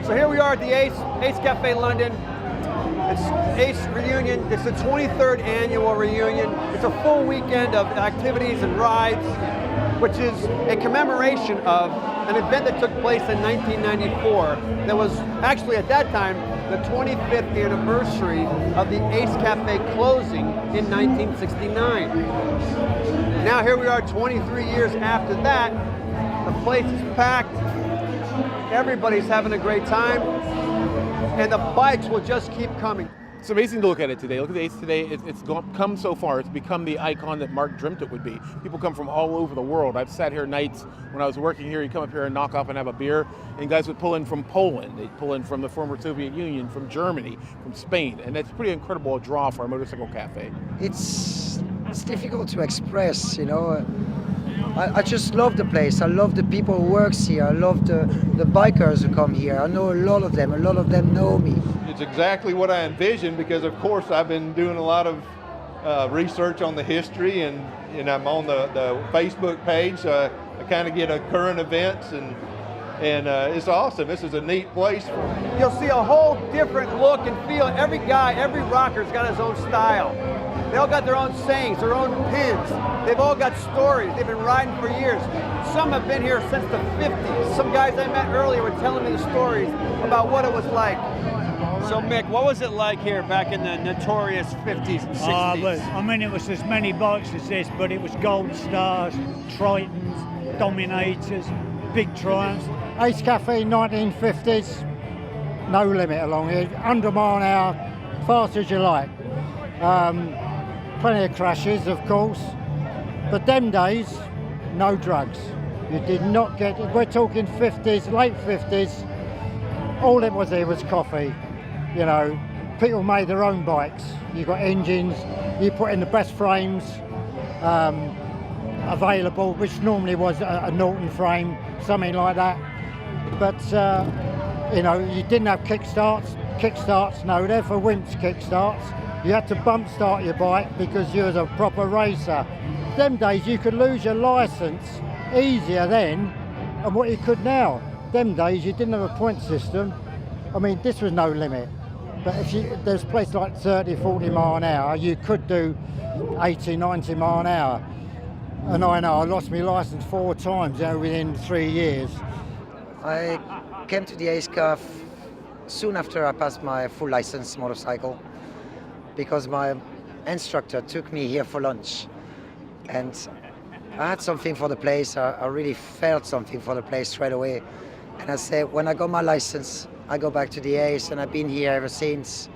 So here we are at the Ace Cafe London. It's Ace reunion. It's the 23rd annual reunion. It's a full weekend of activities and rides, which is a commemoration of an event that took place in 1994 that was actually at that time the 25th anniversary of the Ace Cafe closing in 1969. Now here we are 23 years after that. The place is packed. Everybody's having a great time. And the bikes will just keep coming. It's amazing to look at it today. Look at the Ace today. It's come so far. It's become the icon that Mark dreamt it would be. People come from all over the world. I've sat here nights when I was working here. You come up here and knock off and have a beer, and guys would pull in from Poland. They'd pull in from the former Soviet Union, from Germany, from Spain, and that's pretty incredible draw for a motorcycle cafe. It's difficult to express, you know. I just love the place. I love the people who work here. I love the bikers who come here. I know a lot of them. A lot of them know me. It's exactly what I envisioned because, of course, I've been doing a lot of research on the history, and I'm on the Facebook page, so I kind of get a current events, and it's awesome. This is a neat place. You'll see a whole different look and feel. Every guy, every rocker's got his own style. They all got their own sayings, their own pins. They've all got stories. They've been riding for years. Some have been here since the 50s. Some guys I met earlier were telling me the stories about what it was like. So Mick, what was it like here back in the notorious 50s and 60s? I mean, it was as many bikes as this, but it was Gold Stars, Tritons, Dominators, big Triumphs. Ace Cafe 1950s, no limit along here, 100 mile an hour, fast as you like. Plenty of crashes, of course, but them days, no drugs. You did not get, we're talking 50s, late 50s, all it was there was coffee. You know, people made their own bikes. You got engines, you put in the best frames available, which normally was a Norton frame, something like that. But, you know, you didn't have kickstarts, no, they're for wimps kickstarts. You had to bump start your bike because you was a proper racer. Them days you could lose your license easier then than what you could now. Them days you didn't have a point system. I mean, this was no limit. But if there's a place like 30, 40 mile an hour, you could do 80, 90 mile an hour. And I know I lost my license 4 times, you know, within 3 years. I came to the Ace Cafe soon after I passed my full license motorcycle, because my instructor took me here for lunch, and I had something for the place. I really felt something for the place straight away, and I said, when I got my license, I go back to the Ace, and I've been here ever since.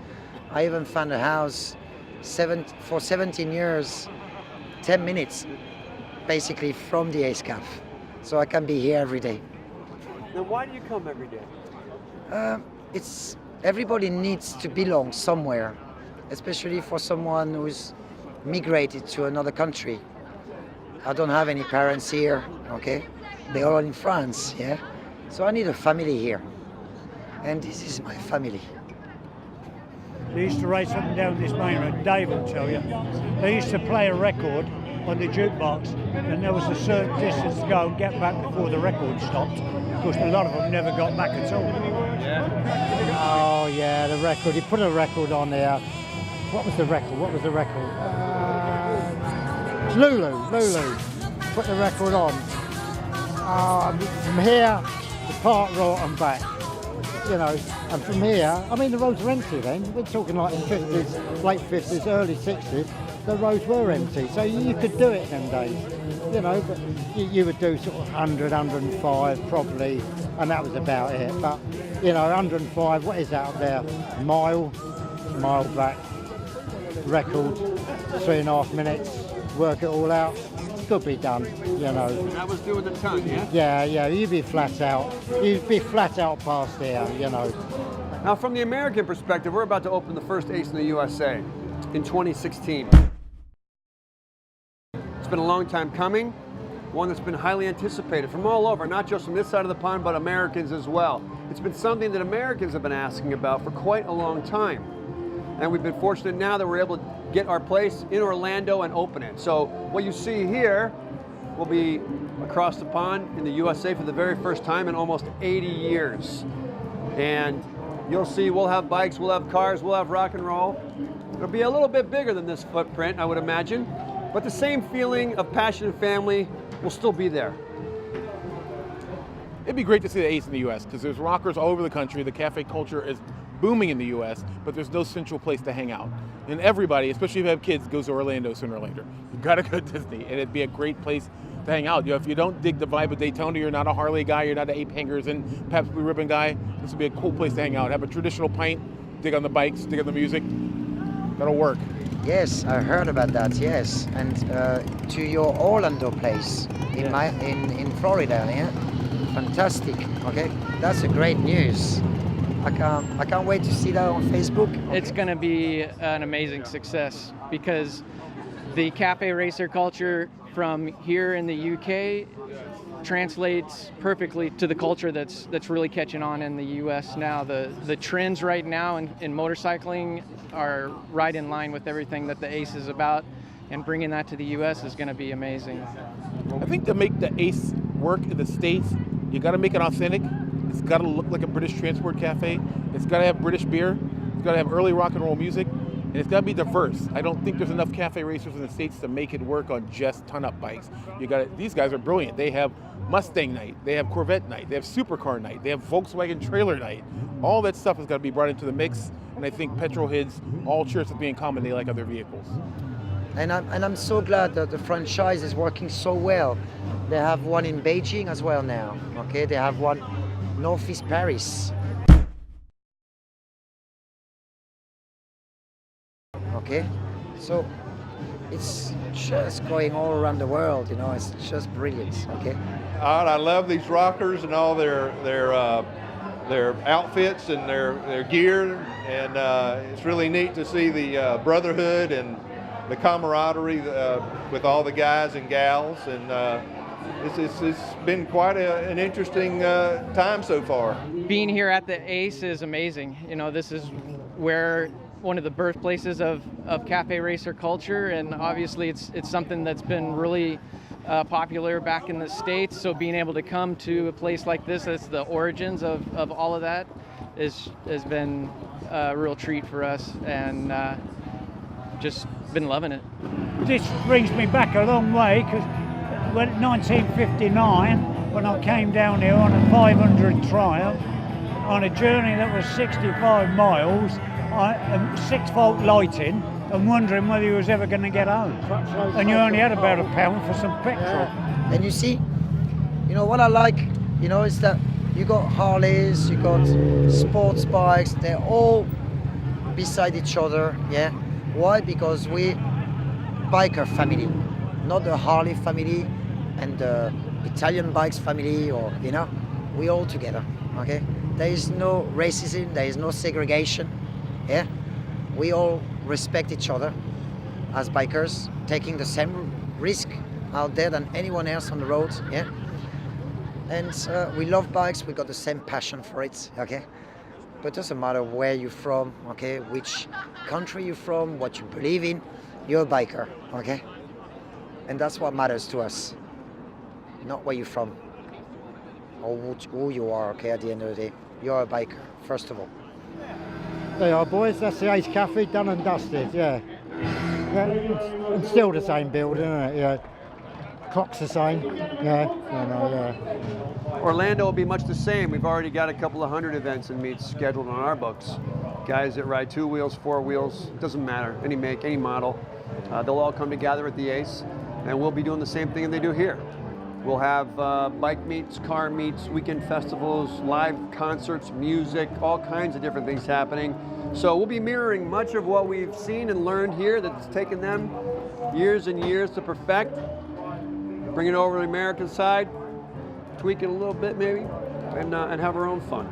I even found a house for 17 years, 10 minutes basically from the Ace Cafe, so I can be here every day. Now why do you come every day? Everybody needs to belong somewhere, especially for someone who's migrated to another country. I don't have any parents here, okay? They're all in France, yeah? So I need a family here. And this is my family. They used to race up and down this main road, Dave will tell you. They used to play a record on the jukebox, and there was a certain distance to go and get back before the record stopped. Of course, a lot of them never got back at all. Yeah. Oh yeah, the record. He put a record on there. What was the record? Lulu. Put the record on. From here to Park Road and back. You know, and from here, I mean, the roads were empty then. We're talking like in 50s, late 50s, early 60s. The roads were empty, so you could do it them days. You know, but you would do sort of 100, 105 probably, and that was about it. But, you know, 105, what is that up there? Mile back, record, 3.5 minutes, work it all out. Could be done, you know. And that was doing the ton, yeah? Yeah, you'd be flat out. You'd be flat out past there, you know. Now, from the American perspective, we're about to open the first Ace in the USA in 2016. It's been a long time coming, one that's been highly anticipated from all over, not just from this side of the pond, but Americans as well. It's been something that Americans have been asking about for quite a long time. And we've been fortunate now that we're able to get our place in Orlando and open it. So what you see here will be across the pond in the USA for the very first time in almost 80 years. And you'll see we'll have bikes, we'll have cars, we'll have rock and roll. It'll be a little bit bigger than this footprint, I would imagine, but the same feeling of passion and family will still be there. It'd be great to see the Ace in the U.S. because there's rockers all over the country. The cafe culture is booming in the U.S., but there's no central place to hang out. And everybody, especially if you have kids, goes to Orlando sooner or later. You've got to go to Disney, and it'd be a great place to hang out. You know, if you don't dig the vibe of Daytona, you're not a Harley guy, you're not an ape hangers and Pabst Blue Ribbon guy, this would be a cool place to hang out. Have a traditional pint, dig on the bikes, dig on the music. That'll work. Yes, I heard about that. Yes, and to your Orlando place in Florida, yeah, fantastic. Okay, that's a great news. I can't wait to see that on Facebook. It's going to be an amazing success because the cafe racer culture from here in the UK translates perfectly to the culture that's really catching on in the US now. The trends right now in motorcycling are right in line with everything that the Ace is about, and bringing that to the US is going to be amazing. I think to make the Ace work in the States, you got to make it authentic. It's got to look like a British transport cafe. It's got to have British beer. It's got to have early rock and roll music. And it's got to be diverse. I don't think there's enough cafe racers in the States to make it work on just ton-up bikes. These guys are brilliant. They have Mustang night. They have Corvette night. They have supercar night. They have Volkswagen trailer night. All that stuff has got to be brought into the mix. And I think petrol heads all cheers to being common. They like other vehicles. And I'm so glad that the franchise is working so well. They have one in Beijing as well now. Okay, they have one Northeast Paris. Okay, so it's just going all around the world. You know, it's just brilliant. Okay. I love these rockers and all their outfits and their gear, and it's really neat to see the brotherhood and the camaraderie with all the guys and gals, and it's been quite an interesting time so far. Being here at the Ace is amazing. You know, this is where one of the birthplaces of cafe racer culture, and obviously it's something that's been really popular back in the States. So being able to come to a place like this, that's the origins of all of that, has been a real treat for us, and just been loving it. This brings me back a long way, because when 1959, when I came down here on a 500 Triumph, on a journey that was 65 miles, 6-volt lighting, and wondering whether you was ever going to get home. And you only had about £1 for some petrol. And you see, you know what I like, you know, is that you got Harleys, you got sports bikes, they're all beside each other, yeah. Why? Because we biker family, not the Harley family and the Italian bikes family, or, you know, we all together, okay? There is no racism, there is no segregation, yeah? We all respect each other as bikers, taking the same risk out there than anyone else on the road, yeah? And we love bikes, we got the same passion for it, okay? But it doesn't matter where you're from, okay? Which country you're from, what you believe in, you're a biker, okay? And that's what matters to us, not where you're from or who you are, okay? At the end of the day, you're a biker, first of all. There you are, boys. That's the Ace Cafe, done and dusted, yeah. It's still the same building, isn't it? Yeah. Clock's the same, yeah. Orlando will be much the same. We've already got a couple of 100 events and meets scheduled on our books. Guys that ride 2 wheels, 4 wheels, doesn't matter, any make, any model. They'll all come together at the Ace, and we'll be doing the same thing they do here. We'll have bike meets, car meets, weekend festivals, live concerts, music, all kinds of different things happening. So we'll be mirroring much of what we've seen and learned here that's taken them years and years to perfect. Bring it over to the American side, tweak it a little bit maybe, and have our own fun.